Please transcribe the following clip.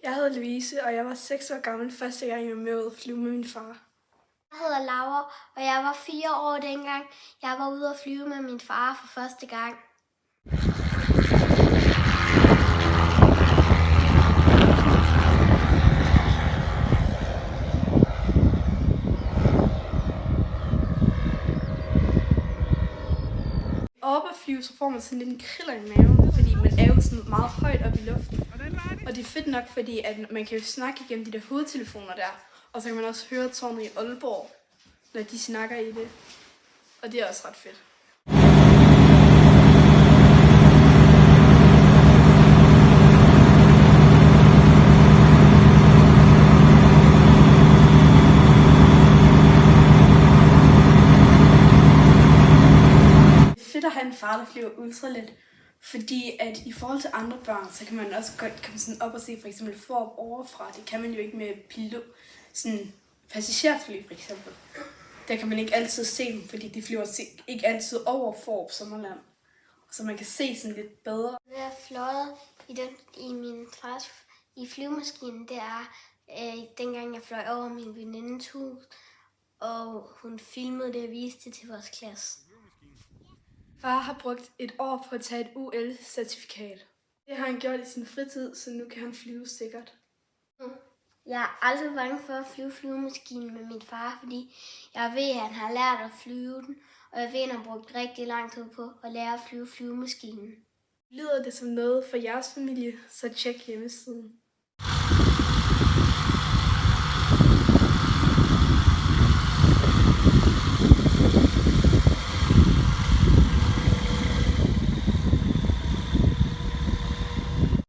Jeg hedder Louise, og jeg var 6 år gammel første gang, jeg var med ude at flyve med min far. Jeg hedder Laura, og jeg var 4 år dengang. Jeg var ude at flyve med min far for første gang. Oppe at flyve, så får man sådan lidt en kriller i maven, fordi man er jo sådan meget højt op i luften. Og det er fedt nok, fordi at man kan jo snakke igennem de der hovedtelefoner der, og så kan man også høre tårnet i Aalborg, når de snakker i det. Og det er også ret fedt. Det er fedt at have en far, der flyver ultralet, fordi at i forhold til andre børn, så kan man også godt komme sådan op og se for eksempel Fårup overfra. Det kan man jo ikke med sådan passagerfly for eksempel. Der kan man ikke altid se dem, fordi de flyver ikke altid over Fårup Sommerland. Så man kan se sådan lidt bedre. Jeg har fløjet i min fars flyvemaskinen, det er dengang jeg fløj over min venindes hus, og hun filmede det og viste det til vores klasse. Far har brugt 1 år på at tage et UL-certifikat. Det har han gjort i sin fritid, så nu kan han flyve sikkert. Jeg er aldrig bange for at flyve flyvemaskinen med min far, fordi jeg ved, at han har lært at flyve den, og jeg ved, at han har brugt rigtig lang tid på at lære at flyve flyvemaskinen. Lyder det som noget for jeres familie, så tjek hjemmesiden.